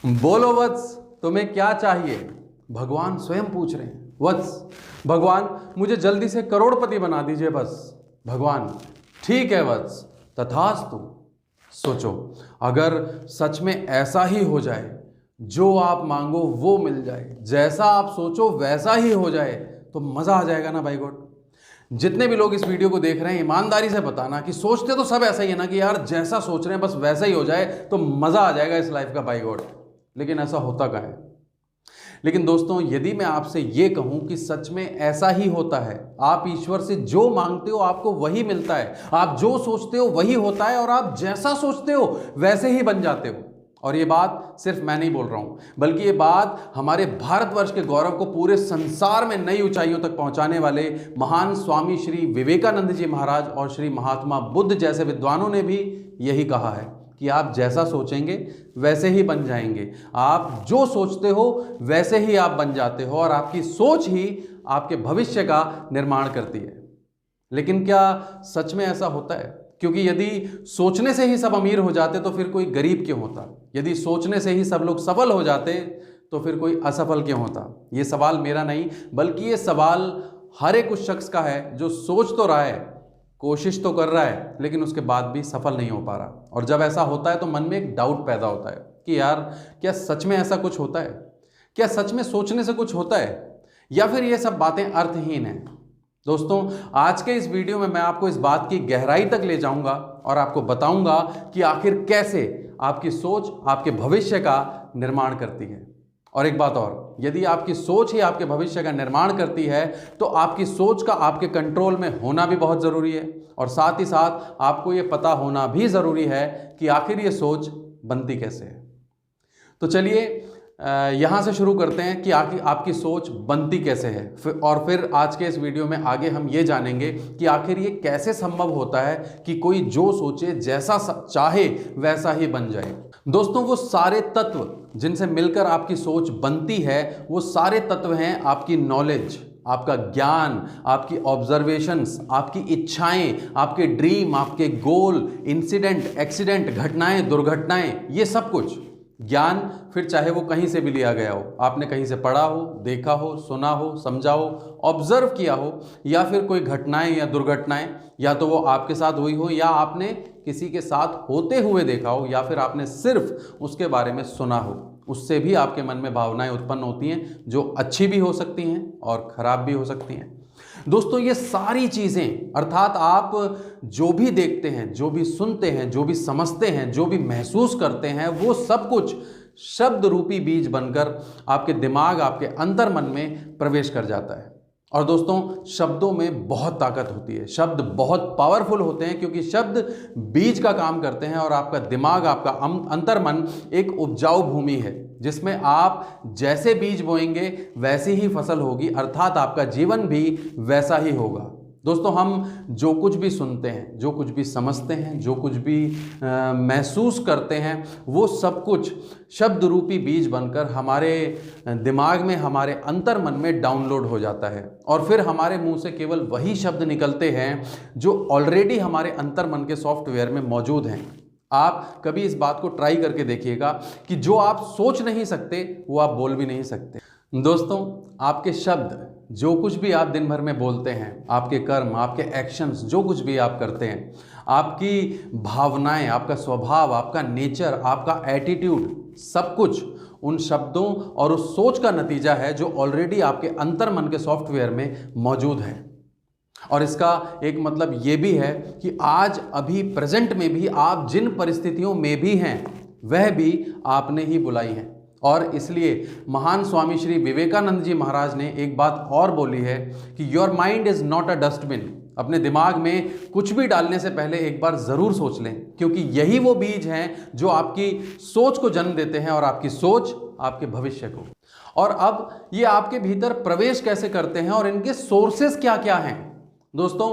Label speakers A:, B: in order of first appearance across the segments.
A: बोलो वत्स, तुम्हें क्या चाहिए? भगवान स्वयं पूछ रहे हैं। वत्स, भगवान मुझे जल्दी से करोड़पति बना दीजिए बस। भगवान, ठीक है वत्स, तथास्तु। सोचो, अगर सच में ऐसा ही हो जाए, जो आप मांगो वो मिल जाए, जैसा आप सोचो वैसा ही हो जाए, तो मजा आ जाएगा ना भाई गॉड। जितने भी लोग इस वीडियो को देख रहे हैं, ईमानदारी से बताना कि सोचते तो सब ऐसा ही है ना कि यार जैसा सोच रहे हैं बस वैसा ही हो जाए तो मजा आ जाएगा इस लाइफ का भाई गॉड। लेकिन ऐसा होता कहाँ है? लेकिन दोस्तों, यदि मैं आपसे यह कहूं कि सच में ऐसा ही होता है, आप ईश्वर से जो मांगते हो आपको वही मिलता है, आप जो सोचते हो वही होता है, और आप जैसा सोचते हो वैसे ही बन जाते हो। और ये बात सिर्फ मैं नहीं बोल रहा हूं, बल्कि ये बात हमारे भारतवर्ष के गौरव को पूरे संसार में नई ऊंचाइयों तक पहुंचाने वाले महान स्वामी श्री विवेकानंद जी महाराज और श्री महात्मा बुद्ध जैसे विद्वानों ने भी यही कहा है कि आप जैसा सोचेंगे वैसे ही बन जाएंगे। आप जो सोचते हो वैसे ही आप बन जाते हो, और आपकी सोच ही आपके भविष्य का निर्माण करती है। लेकिन क्या सच में ऐसा होता है? क्योंकि यदि सोचने से ही सब अमीर हो जाते तो फिर कोई गरीब क्यों होता? यदि सोचने से ही सब लोग सफल हो जाते तो फिर कोई असफल क्यों होता? ये सवाल मेरा नहीं, बल्कि ये सवाल हर एक उस शख्स का है जो सोच तो रहा है, कोशिश तो कर रहा है, लेकिन उसके बाद भी सफल नहीं हो पा रहा। और जब ऐसा होता है तो मन में एक डाउट पैदा होता है कि यार, क्या सच में ऐसा कुछ होता है? क्या सच में सोचने से कुछ होता है, या फिर ये सब बातें अर्थहीन हैं? दोस्तों, आज के इस वीडियो में मैं आपको इस बात की गहराई तक ले जाऊंगा और आपको बताऊंगा कि आखिर कैसे आपकी सोच आपके भविष्य का निर्माण करती है। और एक बात और, यदि आपकी सोच ही आपके भविष्य का निर्माण करती है तो आपकी सोच का आपके कंट्रोल में होना भी बहुत ज़रूरी है, और साथ ही साथ आपको ये पता होना भी ज़रूरी है कि आखिर ये सोच बनती कैसे है। तो चलिए यहाँ से शुरू करते हैं कि आखिर आपकी सोच बनती कैसे है, और फिर आज के इस वीडियो में आगे हम ये जानेंगे कि आखिर ये कैसे संभव होता है कि कोई जो सोचे जैसा चाहे वैसा ही बन जाए। दोस्तों, वो सारे तत्व जिनसे मिलकर आपकी सोच बनती है, वो सारे तत्व हैं आपकी नॉलेज, आपका ज्ञान, आपकी ऑब्जर्वेशंस, आपकी इच्छाएं, आपके ड्रीम, आपके गोल, इंसिडेंट, एक्सीडेंट, घटनाएं, दुर्घटनाएं, ये सब कुछ ज्ञान फिर चाहे वो कहीं से भी लिया गया हो, आपने कहीं से पढ़ा हो, देखा हो, सुना हो, समझा हो, ऑब्जर्व किया हो, या फिर कोई घटनाएं या दुर्घटनाएं, या तो वो आपके साथ हुई हो, या आपने किसी के साथ होते हुए देखा हो, या फिर आपने सिर्फ उसके बारे में सुना हो, उससे भी आपके मन में भावनाएं उत्पन्न होती हैं जो अच्छी भी हो सकती हैं और खराब भी हो सकती हैं। दोस्तों, ये सारी चीज़ें, अर्थात आप जो भी देखते हैं, जो भी सुनते हैं, जो भी समझते हैं, जो भी महसूस करते हैं, वो सब कुछ शब्द रूपी बीज बनकर आपके दिमाग, आपके अंतर मन में प्रवेश कर जाता है। और दोस्तों, शब्दों में बहुत ताकत होती है, शब्द बहुत पावरफुल होते हैं, क्योंकि शब्द बीज का काम करते हैं, और आपका दिमाग, आपका अंतर मन एक उपजाऊ भूमि है जिसमें आप जैसे बीज बोएंगे वैसी ही फसल होगी, अर्थात आपका जीवन भी वैसा ही होगा। दोस्तों, हम जो कुछ भी सुनते हैं, जो कुछ भी समझते हैं, जो कुछ भी महसूस करते हैं, वो सब कुछ शब्द रूपी बीज बनकर हमारे दिमाग में, हमारे अंतर मन में डाउनलोड हो जाता है, और फिर हमारे मुंह से केवल वही शब्द निकलते हैं जो ऑलरेडी हमारे अंतर मन के सॉफ्टवेयर में मौजूद हैं। आप कभी इस बात को ट्राई करके देखिएगा कि जो आप सोच नहीं सकते वो आप बोल भी नहीं सकते। दोस्तों, आपके शब्द, जो कुछ भी आप दिन भर में बोलते हैं, आपके कर्म, आपके एक्शंस, जो कुछ भी आप करते हैं, आपकी भावनाएं, आपका स्वभाव, आपका नेचर, आपका एटीट्यूड, सब कुछ उन शब्दों और उस सोच का नतीजा है जो ऑलरेडी आपके अंतर मन के सॉफ्टवेयर में मौजूद है। और इसका एक मतलब ये भी है कि आज अभी प्रेजेंट में भी आप जिन परिस्थितियों में भी हैं वह भी आपने ही बुलाई हैं। और इसलिए महान स्वामी श्री विवेकानंद जी महाराज ने एक बात और बोली है कि your mind is not a dustbin. अपने दिमाग में कुछ भी डालने से पहले एक बार ज़रूर सोच लें, क्योंकि यही वो बीज हैं जो आपकी सोच को जन्म देते हैं, और आपकी सोच आपके भविष्य को। और अब ये आपके भीतर प्रवेश कैसे करते हैं और इनके सोर्सेस क्या क्या हैं? दोस्तों,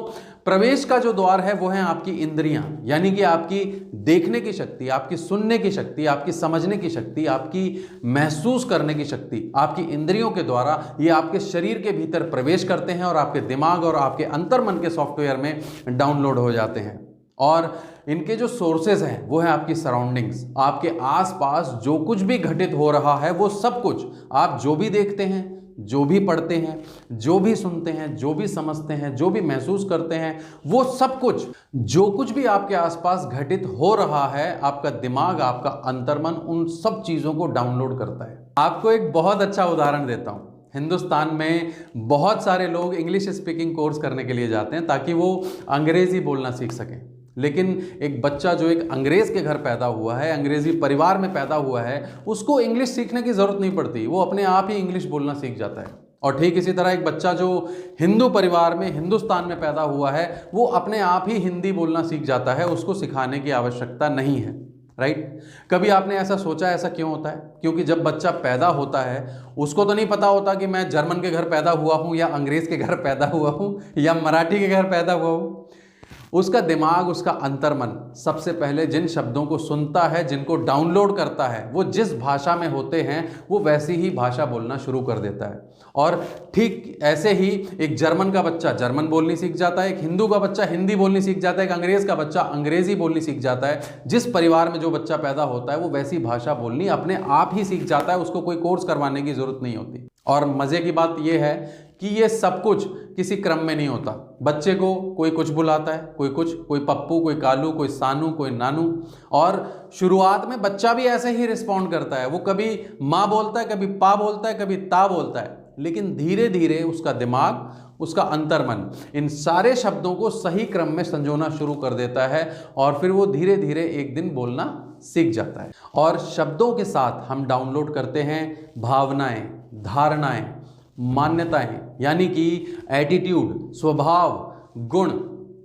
A: प्रवेश का जो द्वार है वो है आपकी इंद्रियां, यानी कि आपकी देखने की शक्ति, आपकी सुनने की शक्ति, आपकी समझने की शक्ति, आपकी महसूस करने की शक्ति। आपकी इंद्रियों के द्वारा ये आपके शरीर के भीतर प्रवेश करते हैं और आपके दिमाग और आपके अंतर मन के सॉफ्टवेयर में डाउनलोड हो जाते हैं। और इनके जो सोर्सेज हैं वो है आपकी सराउंडिंग्स, आपके आसपास जो कुछ भी घटित हो रहा है वो सब कुछ आप जो भी देखते हैं, जो भी पढ़ते हैं, जो भी सुनते हैं, जो भी समझते हैं, जो भी महसूस करते हैं, वो सब कुछ जो कुछ भी आपके आसपास घटित हो रहा है, आपका दिमाग, आपका अंतर्मन उन सब चीज़ों को डाउनलोड करता है। आपको एक बहुत अच्छा उदाहरण देता हूँ। हिंदुस्तान में बहुत सारे लोग इंग्लिश स्पीकिंग कोर्स करने के लिए जाते हैं ताकि वो अंग्रेज़ी बोलना सीख सकें, लेकिन एक बच्चा जो एक अंग्रेज़ के घर पैदा हुआ है, अंग्रेज़ी परिवार में पैदा हुआ है, उसको इंग्लिश सीखने की ज़रूरत नहीं पड़ती, वो अपने आप ही इंग्लिश बोलना सीख जाता है। और ठीक इसी तरह एक बच्चा जो हिंदू परिवार में हिंदुस्तान में पैदा हुआ है, वो अपने आप ही हिंदी बोलना सीख जाता है, उसको सिखाने की आवश्यकता नहीं है। राइट? कभी आपने ऐसा सोचा ऐसा क्यों होता है? क्योंकि जब बच्चा पैदा होता है उसको तो नहीं पता होता कि मैं जर्मन के घर पैदा हुआ हूँ या अंग्रेज़ के घर पैदा हुआ हूँ या मराठी के घर पैदा हुआ हूँ। उसका दिमाग, उसका अंतर्मन सबसे पहले जिन शब्दों को सुनता है, जिनको डाउनलोड करता है, वो जिस भाषा में होते हैं वो वैसी ही भाषा बोलना शुरू कर देता है। और ठीक ऐसे ही एक जर्मन का बच्चा जर्मन बोलनी सीख जाता है, एक हिंदू का बच्चा हिंदी बोलनी सीख जाता है, एक अंग्रेज़ का बच्चा अंग्रेज़ी बोलनी सीख जाता है। जिस परिवार में जो बच्चा पैदा होता है वो वैसी भाषा बोलनी अपने आप ही सीख जाता है, उसको कोई कोर्स करवाने की ज़रूरत नहीं होती। और मज़े की बात यह है कि ये सब कुछ किसी क्रम में नहीं होता। बच्चे को कोई कुछ बुलाता है, कोई कुछ, कोई पप्पू, कोई कालू, कोई सानू, कोई नानू, और शुरुआत में बच्चा भी ऐसे ही रिस्पॉन्ड करता है। वो कभी माँ बोलता है, कभी पा बोलता है, कभी ता बोलता है, लेकिन धीरे धीरे उसका दिमाग, उसका अंतर्मन इन सारे शब्दों को सही क्रम में संजोना शुरू कर देता है और फिर वो धीरे धीरे एक दिन बोलना सीख जाता है। और शब्दों के साथ हम डाउनलोड करते हैं भावनाएं, धारणाएं, मान्यताएं, यानी कि एटीट्यूड, स्वभाव, गुण।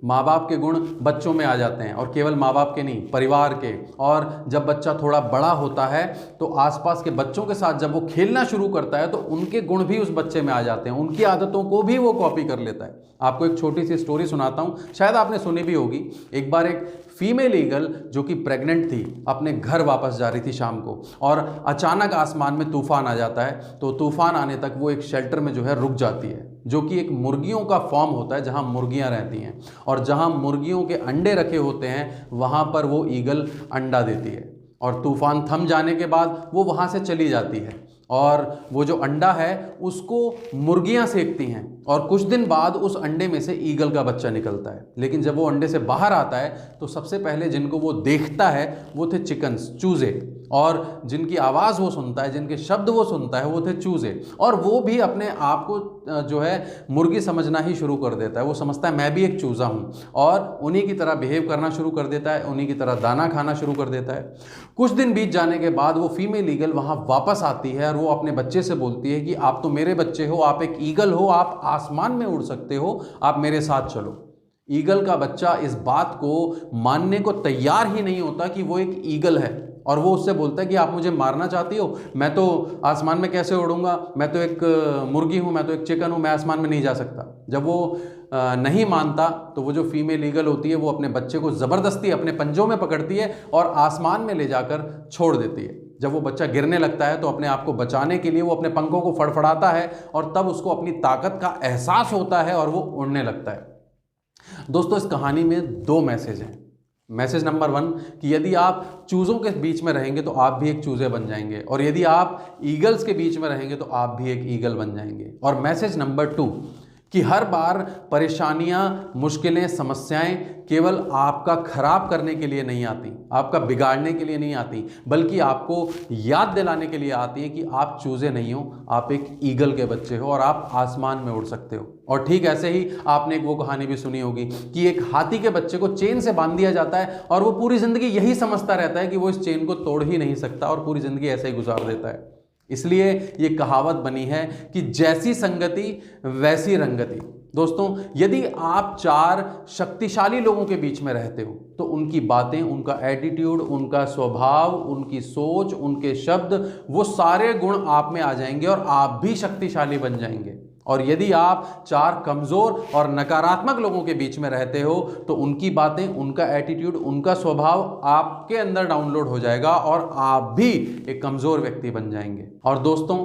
A: माँ बाप के गुण बच्चों में आ जाते हैं, और केवल माँ बाप के नहीं, परिवार के। और जब बच्चा थोड़ा बड़ा होता है तो आसपास के बच्चों के साथ जब वो खेलना शुरू करता है तो उनके गुण भी उस बच्चे में आ जाते हैं, उनकी आदतों को भी वो कॉपी कर लेता है। आपको एक छोटी सी स्टोरी सुनाता हूँ, शायद आपने सुनी भी होगी। एक बार एक फीमेल ईगल जो कि प्रेग्नेंट थी अपने घर वापस जा रही थी शाम को, और अचानक आसमान में तूफान आ जाता है। तो तूफान आने तक वो एक शेल्टर में जो है रुक जाती है, जो कि एक मुर्गियों का फॉर्म होता है जहां मुर्गियां रहती हैं, और जहां मुर्गियों के अंडे रखे होते हैं वहां पर वो ईगल अंडा देती है। और तूफान थम जाने के बाद वो वहां से चली जाती है, और वो जो अंडा है उसको मुर्गियां सेकती हैं, और कुछ दिन बाद उस अंडे में से ईगल का बच्चा निकलता है। लेकिन जब वो अंडे से बाहर आता है तो सबसे पहले जिनको वो देखता है वो थे चिकन्स, चूजे, और जिनकी आवाज़ वो सुनता है, जिनके शब्द वो सुनता है वो थे चूजे। और वो भी अपने आप को जो है मुर्गी समझना ही शुरू कर देता है। वो समझता है मैं भी एक चूज़ा हूँ, और उन्हीं की तरह बिहेव करना शुरू कर देता है, उन्हीं की तरह दाना खाना शुरू कर देता है। कुछ दिन बीत जाने के बाद वो फीमेल ईगल वहाँ वापस आती है और वो अपने बच्चे से बोलती है कि आप तो मेरे बच्चे हो, आप एक ईगल हो, आप आसमान में उड़ सकते हो, आप मेरे साथ चलो। ईगल का बच्चा इस बात को मानने को तैयार ही नहीं होता कि वो एक ईगल है, और वो उससे बोलता है कि आप मुझे मारना चाहती हो, मैं तो आसमान में कैसे उड़ूंगा, मैं तो एक मुर्गी हूँ, मैं तो एक चिकन हूँ, मैं आसमान में नहीं जा सकता। जब वो नहीं मानता तो वो जो फीमेल ईगल होती है वो अपने बच्चे को ज़बरदस्ती अपने पंजों में पकड़ती है और आसमान में ले जाकर छोड़ देती है। जब वो बच्चा गिरने लगता है तो अपने आप को बचाने के लिए वो अपने पंखों को फड़फड़ाता है, और तब उसको अपनी ताकत का एहसास होता है और वो उड़ने लगता है। दोस्तों, इस कहानी में दो मैसेज हैं। मैसेज नंबर 1 कि यदि आप चूज़ों के बीच में रहेंगे तो आप भी एक चूज़े बन जाएंगे, और यदि आप ईगल्स के बीच में रहेंगे तो आप भी एक ईगल बन जाएंगे। और मैसेज नंबर 2 कि हर बार परेशानियां, मुश्किलें, समस्याएं केवल आपका खराब करने के लिए नहीं आती, आपका बिगाड़ने के लिए नहीं आती, बल्कि आपको याद दिलाने के लिए आती है कि आप चूज़े नहीं हो, आप एक ईगल के बच्चे हो और आप आसमान में उड़ सकते हो। और ठीक ऐसे ही आपने एक वो कहानी भी सुनी होगी कि एक हाथी के बच्चे को चेन से बांध दिया जाता है और वो पूरी ज़िंदगी यही समझता रहता है कि वो इस चेन को तोड़ ही नहीं सकता, और पूरी ज़िंदगी ऐसे ही गुजार देता है। इसलिए ये कहावत बनी है कि जैसी संगति वैसी रंगति। दोस्तों, यदि आप 4 शक्तिशाली लोगों के बीच में रहते हो तो उनकी बातें, उनका एटीट्यूड, उनका स्वभाव, उनकी सोच, उनके शब्द, वो सारे गुण आप में आ जाएंगे और आप भी शक्तिशाली बन जाएंगे। और यदि आप 4 कमज़ोर और नकारात्मक लोगों के बीच में रहते हो तो उनकी बातें, उनका एटीट्यूड, उनका स्वभाव आपके अंदर डाउनलोड हो जाएगा और आप भी एक कमज़ोर व्यक्ति बन जाएंगे। और दोस्तों,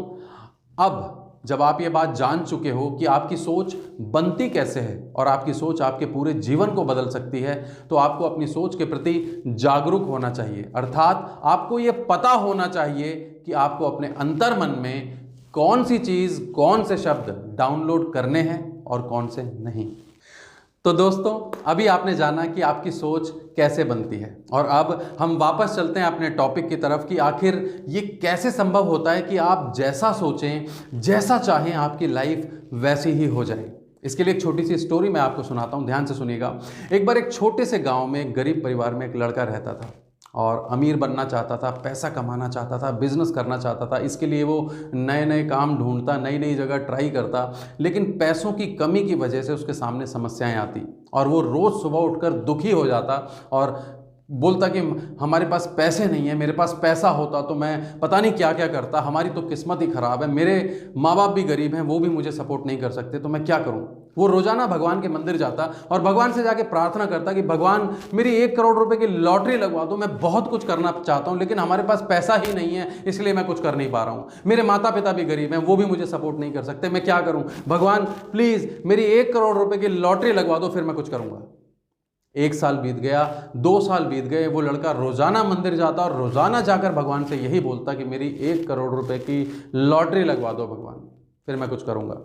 A: अब जब आप ये बात जान चुके हो कि आपकी सोच बनती कैसे है और आपकी सोच आपके पूरे जीवन को बदल सकती है, तो आपको अपनी सोच के प्रति जागरूक होना चाहिए। अर्थात आपको ये पता होना चाहिए कि आपको अपने अंतर मन में कौन सी चीज़, कौन से शब्द डाउनलोड करने हैं और कौन से नहीं। तो दोस्तों, अभी आपने जाना कि आपकी सोच कैसे बनती है, और अब हम वापस चलते हैं अपने टॉपिक की तरफ कि आखिर ये कैसे संभव होता है कि आप जैसा सोचें, जैसा चाहें, आपकी लाइफ वैसी ही हो जाए। इसके लिए एक छोटी सी स्टोरी मैं आपको सुनाता हूँ, ध्यान से सुनिएगा। एक बार एक छोटे से गांव में, एक गरीब परिवार में एक लड़का रहता था और अमीर बनना चाहता था, पैसा कमाना चाहता था, बिजनेस करना चाहता था। इसके लिए वो नए नए काम ढूंढता, नई नई जगह ट्राई करता, लेकिन पैसों की कमी की वजह से उसके सामने समस्याएं आती और वो रोज़ सुबह उठकर दुखी हो जाता और बोलता कि हमारे पास पैसे नहीं है, मेरे पास पैसा होता तो मैं पता नहीं क्या क्या करता, हमारी तो किस्मत ही ख़राब है, मेरे माँ बाप भी गरीब हैं, वो भी मुझे सपोर्ट नहीं कर सकते, तो मैं क्या करूँ। वो रोज़ाना भगवान के मंदिर जाता और भगवान से जाके प्रार्थना करता कि भगवान मेरी 1 करोड़ रुपए की लॉटरी लगवा दो, मैं बहुत कुछ करना चाहता हूँ लेकिन हमारे पास पैसा ही नहीं है, इसलिए मैं कुछ कर नहीं पा रहा हूँ। मेरे माता पिता भी गरीब हैं, वो भी मुझे सपोर्ट नहीं कर सकते, मैं क्या करूँ। भगवान प्लीज़ मेरी 1 करोड़ रुपए की लॉटरी लगवा दो, फिर मैं कुछ करूँगा। 1 साल बीत गया, 2 साल बीत गए। वो लड़का रोज़ाना मंदिर जाता और रोज़ाना जाकर भगवान से यही बोलता कि मेरी 1 करोड़ रुपए की लॉटरी लगवा दो भगवान, फिर मैं कुछ करूँगा।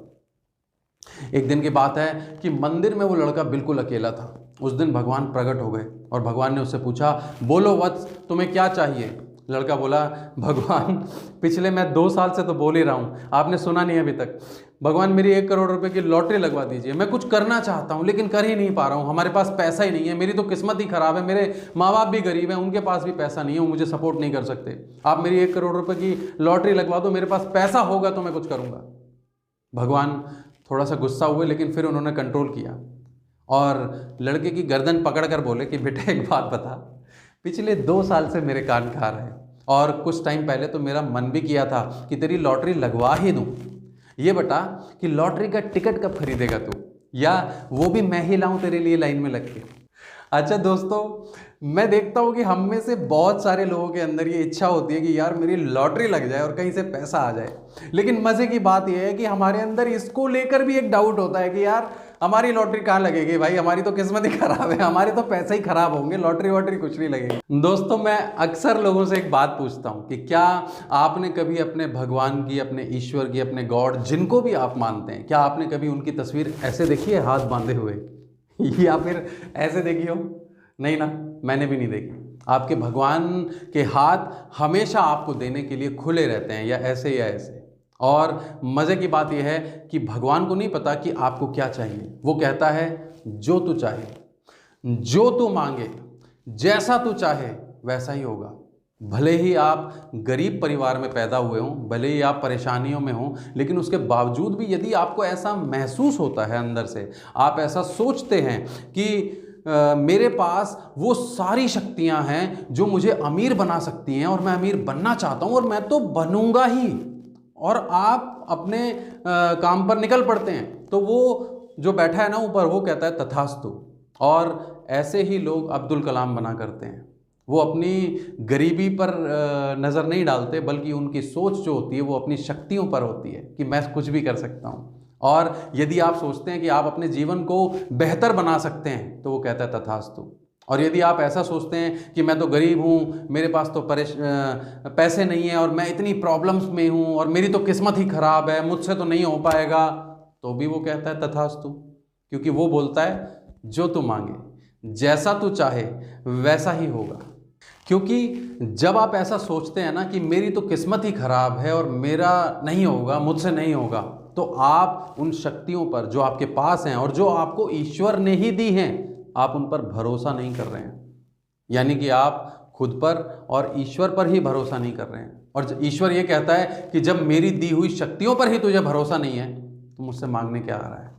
A: एक दिन की बात है कि मंदिर में वो लड़का बिल्कुल अकेला था। उस दिन भगवान प्रकट हो गए और भगवान ने उससे पूछा, बोलो वत्स, तुम्हें क्या चाहिए। लड़का बोला, भगवान पिछले मैं 2 साल से तो बोल ही रहा हूँ, आपने सुना नहीं अभी तक। भगवान मेरी 1 करोड़ रुपए की लॉटरी लगवा दीजिए, मैं कुछ करना चाहता हूँ लेकिन कर ही नहीं पा रहा हूँ, हमारे पास पैसा ही नहीं है, मेरी तो किस्मत ही खराब है, मेरे माँ बाप भी गरीब हैं, उनके पास भी पैसा नहीं है, वो मुझे सपोर्ट नहीं कर सकते। आप मेरी 1 करोड़ रुपए की लॉटरी लगवा दो, मेरे पास पैसा होगा तो मैं कुछ करूँगा। भगवान थोड़ा सा गुस्सा हुए लेकिन फिर उन्होंने कंट्रोल किया और लड़के की गर्दन पकड़ कर बोले कि बेटा एक बात बता, पिछले 2 साल से मेरे कान खा रहे हैं और कुछ टाइम पहले तो मेरा मन भी किया था कि तेरी लॉटरी लगवा ही दूं। ये बता कि लॉटरी का टिकट कब खरीदेगा तू, या वो भी मैं ही लाऊं तेरे लिए लाइन में लग के। अच्छा दोस्तों, मैं देखता हूँ कि हम में से बहुत सारे लोगों के अंदर ये इच्छा होती है कि यार मेरी लॉटरी लग जाए और कहीं से पैसा आ जाए, लेकिन मज़े की बात यह है कि हमारे अंदर इसको लेकर भी एक डाउट होता है कि यार हमारी लॉटरी कहाँ लगेगी, भाई हमारी तो किस्मत ही खराब है, हमारे तो पैसे ही खराब होंगे, लॉटरी वॉटरी कुछ नहीं लगेगी। दोस्तों, मैं अक्सर लोगों से एक बात पूछता हूँ कि क्या आपने कभी अपने भगवान की, अपने ईश्वर की, अपने गॉड, जिनको भी आप मानते हैं, क्या आपने कभी उनकी तस्वीर ऐसे देखी है हाथ बांधे हुए या फिर ऐसे देखी हो? नहीं ना, मैंने भी नहीं देखी। आपके भगवान के हाथ हमेशा आपको देने के लिए खुले रहते हैं, या ऐसे या ऐसे। और मज़े की बात यह है कि भगवान को नहीं पता कि आपको क्या चाहिए। वो कहता है जो तू चाहे, जो तू मांगे, जैसा तू चाहे वैसा ही होगा। भले ही आप गरीब परिवार में पैदा हुए हों, भले ही आप परेशानियों में हों, लेकिन उसके बावजूद भी यदि आपको ऐसा महसूस होता है अंदर से, आप ऐसा सोचते हैं कि मेरे पास वो सारी शक्तियां हैं जो मुझे अमीर बना सकती हैं और मैं अमीर बनना चाहता हूं और मैं तो बनूंगा ही, और आप अपने काम पर निकल पड़ते हैं, तो वो जो बैठा है ना ऊपर, वो कहता है तथास्तु। और ऐसे ही लोग अब्दुल कलाम बना करते हैं। वो अपनी गरीबी पर नज़र नहीं डालते, बल्कि उनकी सोच जो होती है वो अपनी शक्तियों पर होती है कि मैं कुछ भी कर सकता हूँ। और यदि आप सोचते हैं कि आप अपने जीवन को बेहतर बना सकते हैं, तो वो कहता है तथास्तु। और यदि आप ऐसा सोचते हैं कि मैं तो गरीब हूँ, मेरे पास तो पैसे नहीं है और मैं इतनी प्रॉब्लम्स में हूँ और मेरी तो किस्मत ही ख़राब है, मुझसे तो नहीं हो पाएगा, तो भी वो कहता है तथास्तु। क्योंकि वो बोलता है जो तू मांगे, जैसा तू चाहे वैसा ही होगा। क्योंकि जब आप ऐसा सोचते हैं ना कि मेरी तो किस्मत ही ख़राब है और मेरा नहीं होगा, मुझसे नहीं होगा, तो आप उन शक्तियों पर जो आपके पास हैं और जो आपको ईश्वर ने ही दी हैं, आप उन पर भरोसा नहीं कर रहे हैं। यानी कि आप खुद पर और ईश्वर पर ही भरोसा नहीं कर रहे हैं। और ईश्वर ये कहता है कि जब मेरी दी हुई शक्तियों पर ही तुझे भरोसा नहीं है, तो मुझसे मांगने क्या आ रहा है।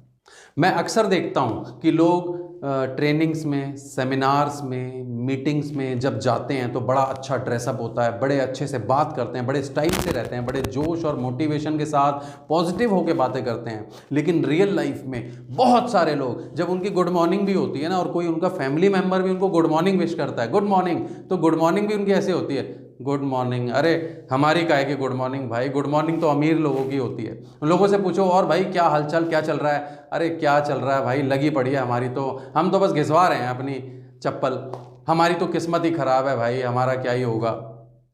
A: मैं अक्सर देखता हूँ कि लोग ट्रेनिंग्स में, सेमिनार्स में, मीटिंग्स में जब जाते हैं तो बड़ा अच्छा ड्रेसअप होता है, बड़े अच्छे से बात करते हैं, बड़े स्टाइल से रहते हैं, बड़े जोश और मोटिवेशन के साथ पॉजिटिव होकर बातें करते हैं। लेकिन रियल लाइफ में बहुत सारे लोग, जब उनकी गुड मॉर्निंग भी होती है ना और कोई उनका फैमिली मेम्बर भी उनको गुड मॉर्निंग विश करता है, गुड मॉर्निंग, तो गुड मॉर्निंग भी उनकी ऐसे होती है, गुड मॉर्निंग। अरे हमारी काहे की गुड मॉर्निंग भाई, गुड मॉर्निंग तो अमीर लोगों की होती है। उन लोगों से पूछो और भाई क्या हालचाल, क्या चल रहा है। अरे क्या चल रहा है भाई, लगी पड़ी है हमारी तो, हम तो बस घिसवा रहे हैं अपनी चप्पल, हमारी तो किस्मत ही खराब है भाई, हमारा क्या ही होगा।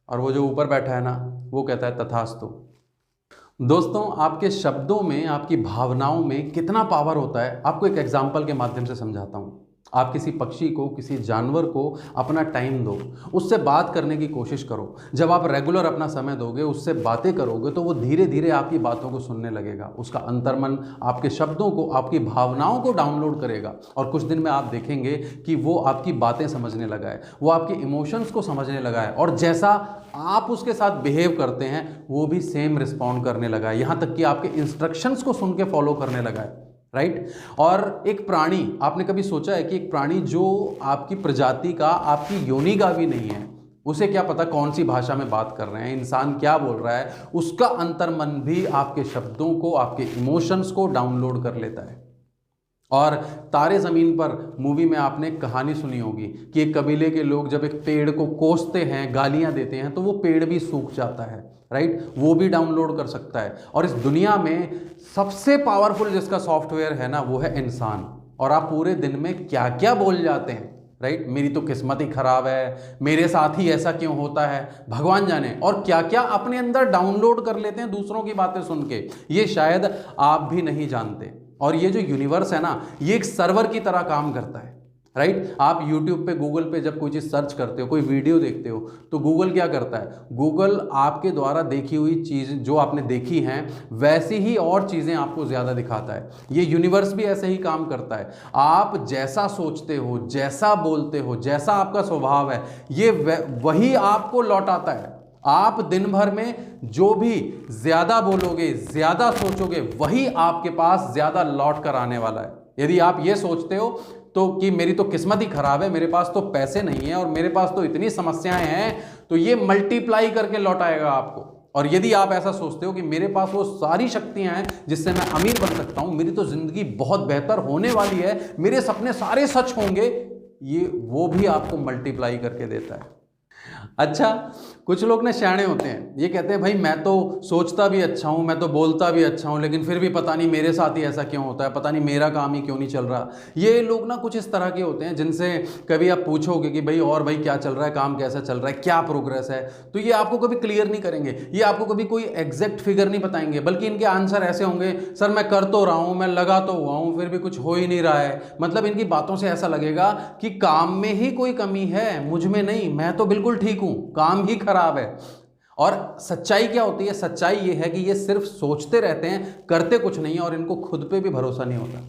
A: और वो जो ऊपर बैठा है ना, वो कहता है तथास्तु। दोस्तों, आपके शब्दों में, आपकी भावनाओं में कितना पावर होता है, आपको एक एग्जाम्पल के माध्यम से समझाता हूँ। आप किसी पक्षी को, किसी जानवर को अपना टाइम दो, उससे बात करने की कोशिश करो। जब आप रेगुलर अपना समय दोगे, उससे बातें करोगे, तो वो धीरे धीरे आपकी बातों को सुनने लगेगा। उसका अंतर्मन आपके शब्दों को, आपकी भावनाओं को डाउनलोड करेगा और कुछ दिन में आप देखेंगे कि वो आपकी बातें समझने लगा है, वो आपके इमोशंस को समझने लगा है, और जैसा आप उसके साथ बिहेव करते हैं वो भी सेम रिस्पॉन्ड करने लगा है, यहाँ तक कि आपके इंस्ट्रक्शंस को सुन के फॉलो करने लगा है। राइट। और एक प्राणी, आपने कभी सोचा है कि एक प्राणी जो आपकी प्रजाति का, आपकी योनि का भी नहीं है, उसे क्या पता कौन सी भाषा में बात कर रहे हैं, इंसान क्या बोल रहा है, उसका अंतर्मन भी आपके शब्दों को, आपके इमोशंस को डाउनलोड कर लेता है। और तारे ज़मीन पर मूवी में आपने कहानी सुनी होगी कि एक कबीले के लोग जब एक पेड़ को कोसते हैं, गालियां देते हैं, तो वो पेड़ भी सूख जाता है। राइट, वो भी डाउनलोड कर सकता है। और इस दुनिया में सबसे पावरफुल जिसका सॉफ्टवेयर है ना, वो है इंसान। और आप पूरे दिन में क्या क्या बोल जाते हैं, राइट, मेरी तो किस्मत ही खराब है, मेरे साथ ही ऐसा क्यों होता है, भगवान जाने, और क्या क्या अपने अंदर डाउनलोड कर लेते हैं दूसरों की बातें सुन के, ये शायद आप भी नहीं जानते। और ये जो यूनिवर्स है ना, ये एक सर्वर की तरह काम करता है। राइट, आप यूट्यूब पे, गूगल पे जब कोई चीज़ सर्च करते हो, कोई वीडियो देखते हो, तो गूगल क्या करता है, गूगल आपके द्वारा देखी हुई चीज़ जो आपने देखी हैं वैसी ही और चीज़ें आपको ज़्यादा दिखाता है। ये यूनिवर्स भी ऐसे ही काम करता है। आप जैसा सोचते हो, जैसा बोलते हो, जैसा आपका स्वभाव है, ये वही आपको लौटाता है। आप दिन भर में जो भी ज्यादा बोलोगे, ज्यादा सोचोगे, वही आपके पास ज्यादा लौट कर आने वाला है। यदि आप ये सोचते हो तो कि मेरी तो किस्मत ही खराब है, मेरे पास तो पैसे नहीं है और मेरे पास तो इतनी समस्याएं हैं, तो ये मल्टीप्लाई करके लौटाएगा आपको। और यदि आप ऐसा सोचते हो कि मेरे पास वो सारी शक्तियां हैं जिससे मैं अमीर बन सकता हूं, मेरी तो जिंदगी बहुत बेहतर होने वाली है, मेरे सपने सारे सच होंगे, ये वो भी आपको मल्टीप्लाई करके देता है। अच्छा, कुछ लोग ना शाणे होते हैं, ये कहते हैं भाई मैं तो सोचता भी अच्छा हूँ, मैं तो बोलता भी अच्छा हूँ, लेकिन फिर भी पता नहीं मेरे साथ ही ऐसा क्यों होता है, पता नहीं मेरा काम ही क्यों नहीं चल रहा। ये लोग ना कुछ इस तरह के होते हैं जिनसे कभी आप पूछोगे कि भाई और भाई क्या चल रहा है, काम कैसा चल रहा है, क्या प्रोग्रेस है, तो ये आपको कभी क्लियर नहीं करेंगे, ये आपको कभी कोई एग्जैक्ट फिगर नहीं बताएंगे, बल्कि इनके आंसर ऐसे होंगे, सर मैं कर तो रहा हूँ, मैं लगा तो हुआ हूँ, फिर भी कुछ हो ही नहीं रहा है। मतलब इनकी बातों से ऐसा लगेगा कि काम में ही कोई कमी है, मुझ में नहीं, मैं तो बिल्कुल ठीक हूँ, काम ही खराब है। और सच्चाई क्या होती है, सच्चाई ये है कि ये सिर्फ सोचते रहते हैं, करते कुछ नहीं है, और इनको खुद पे भी भरोसा नहीं होता।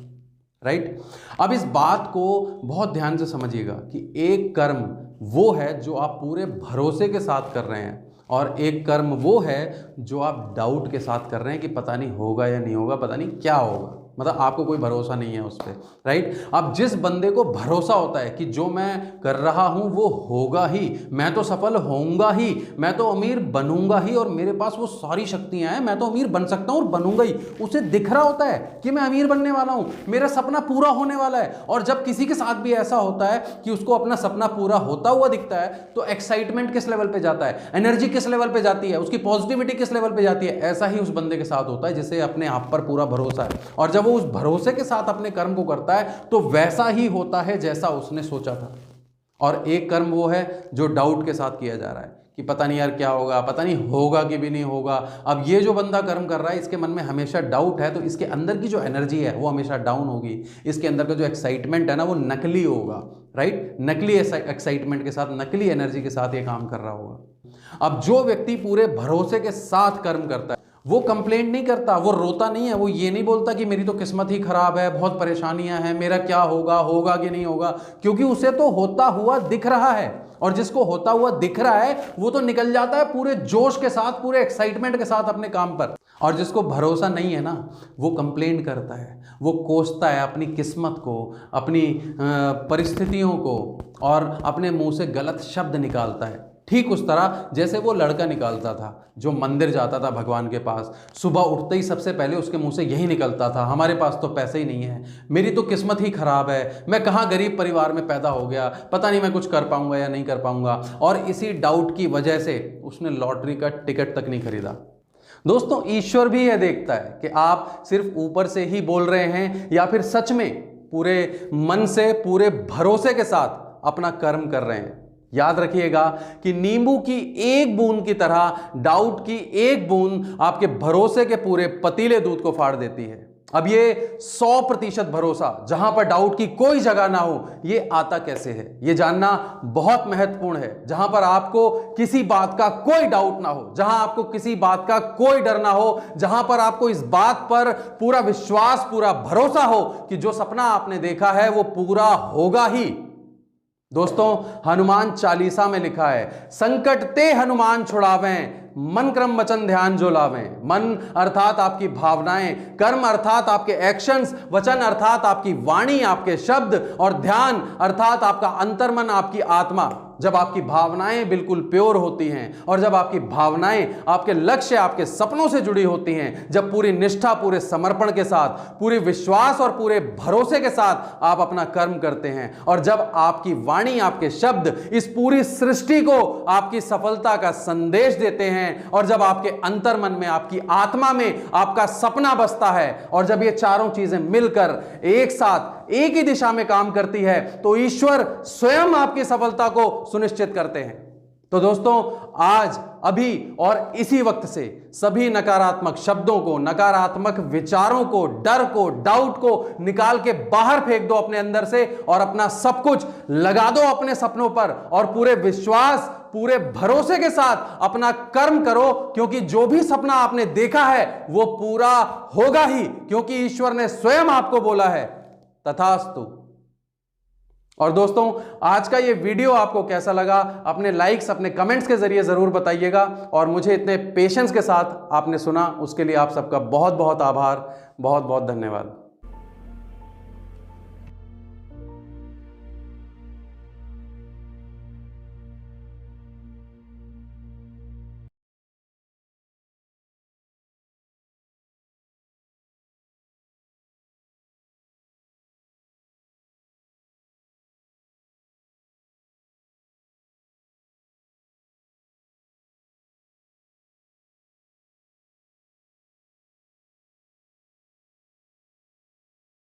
A: राइट। अब इस बात को बहुत ध्यान से समझिएगा कि एक कर्म वो है जो आप पूरे भरोसे के साथ कर रहे हैं, और एक कर्म वो है जो आप डाउट के साथ कर रहे हैं कि पता नहीं होगा या नहीं होगा, पता नहीं क्या होगा, मतलब आपको कोई भरोसा नहीं है उस पर। राइट। अब जिस बंदे को भरोसा होता है कि जो मैं कर रहा हूं वो होगा ही, मैं तो सफल होऊंगा ही, मैं तो अमीर बनूंगा ही, और मेरे पास वो सारी शक्तियां हैं, मैं तो अमीर बन सकता हूं और बनूंगा ही, उसे दिख रहा होता है कि मैं अमीर बनने वाला हूं, मेरा सपना पूरा होने वाला है। और जब किसी के साथ भी ऐसा होता है कि उसको अपना सपना पूरा होता हुआ दिखता है, तो एक्साइटमेंट किस लेवल पे जाता है, एनर्जी किस लेवल पे जाती है, उसकी पॉजिटिविटी किस लेवल पे जाती है। ऐसा ही उस बंदे के साथ होता है जिसे अपने आप पर पूरा भरोसा है, और जब वो उस भरोसे के साथ अपने कर्म को करता है तो वैसा ही होता है जैसा उसने सोचा था। और एक कर्म वो है जो डाउट के साथ किया जा रहा है कि पता नहीं यार क्या होगा, पता नहीं होगा कि भी नहीं होगा। अब ये जो बंदा कर्म कर रहा है, इसके मन में हमेशा डाउट है, तो इसके अंदर की जो एनर्जी है वो हमेशा डाउन होगी, इसके अंदर का जो एक्साइटमेंट है ना वो नकली होगा। राइट, नकली एक्साइटमेंट के साथ, नकली एनर्जी के साथ ये काम कर रहा होगा। अब जो व्यक्ति पूरे भरोसे के साथ कर्म करता है, वो कंप्लेंट नहीं करता, वो रोता नहीं है, वो ये नहीं बोलता कि मेरी तो किस्मत ही खराब है, बहुत परेशानियां हैं, मेरा क्या होगा, होगा कि नहीं होगा, क्योंकि उसे तो होता हुआ दिख रहा है। और जिसको होता हुआ दिख रहा है वो तो निकल जाता है पूरे जोश के साथ, पूरे एक्साइटमेंट के साथ अपने काम पर। और जिसको भरोसा नहीं है ना, वो कंप्लेंट करता है, वो कोसता है अपनी किस्मत को, अपनी परिस्थितियों को, और अपने मुंह से गलत शब्द निकालता है। ठीक उस तरह जैसे वो लड़का निकालता था जो मंदिर जाता था भगवान के पास, सुबह उठते ही सबसे पहले उसके मुंह से यही निकलता था, हमारे पास तो पैसे ही नहीं है, मेरी तो किस्मत ही खराब है, मैं कहाँ गरीब परिवार में पैदा हो गया, पता नहीं मैं कुछ कर पाऊंगा या नहीं कर पाऊंगा। और इसी डाउट की वजह से उसने लॉटरी का टिकट तक नहीं खरीदा। दोस्तों, ईश्वर भी यह देखता है कि आप सिर्फ ऊपर से ही बोल रहे हैं या फिर सच में पूरे मन से, पूरे भरोसे के साथ अपना कर्म कर रहे हैं। याद रखिएगा कि नींबू की एक बूंद की तरह डाउट की एक बूंद आपके भरोसे के पूरे पतीले दूध को फाड़ देती है। अब ये 100% भरोसा जहां पर डाउट की कोई जगह ना हो, ये आता कैसे है, ये जानना बहुत महत्वपूर्ण है। जहां पर आपको किसी बात का कोई डाउट ना हो, जहां आपको किसी बात का कोई डर ना हो, जहां पर आपको इस बात पर पूरा विश्वास, पूरा भरोसा हो कि जो सपना आपने देखा है वो पूरा होगा ही। दोस्तों, हनुमान चालीसा में लिखा है, संकट ते हनुमान छुड़ावें, मन क्रम वचन ध्यान जो लावें। मन अर्थात आपकी भावनाएं, कर्म अर्थात आपके एक्शंस, वचन अर्थात आपकी वाणी, आपके शब्द, और ध्यान अर्थात आपका अंतर्मन, आपकी आत्मा। जब आपकी भावनाएं बिल्कुल प्योर होती हैं और जब आपकी भावनाएं आपके लक्ष्य, आपके सपनों से जुड़ी होती हैं, जब पूरी निष्ठा, पूरे समर्पण के साथ, पूरे विश्वास और पूरे भरोसे के साथ आप अपना कर्म करते हैं, और जब आपकी वाणी, आपके शब्द इस पूरी सृष्टि को आपकी सफलता का संदेश देते हैं, और जब आपके अंतर्मन में, आपकी आत्मा में आपका सपना बसता है, और जब ये चारों चीजें मिलकर एक साथ एक ही दिशा में काम करती है, तो ईश्वर स्वयं आपकी सफलता को सुनिश्चित करते हैं। तो दोस्तों, आज, अभी और इसी वक्त से सभी नकारात्मक शब्दों को, नकारात्मक विचारों को, डर को, डाउट को निकाल के बाहर फेंक दो अपने अंदर से, और अपना सब कुछ लगा दो अपने सपनों पर, और पूरे विश्वास, पूरे भरोसे के साथ अपना कर्म करो, क्योंकि जो भी सपना आपने देखा है वो पूरा होगा ही, क्योंकि ईश्वर ने स्वयं आपको बोला है, तथास्तु। और दोस्तों, आज का ये वीडियो आपको कैसा लगा, अपने लाइक्स, अपने कमेंट्स के जरिए जरूर बताइएगा, और मुझे इतने पेशेंस के साथ आपने सुना उसके लिए आप सबका बहुत बहुत आभार, बहुत बहुत धन्यवाद।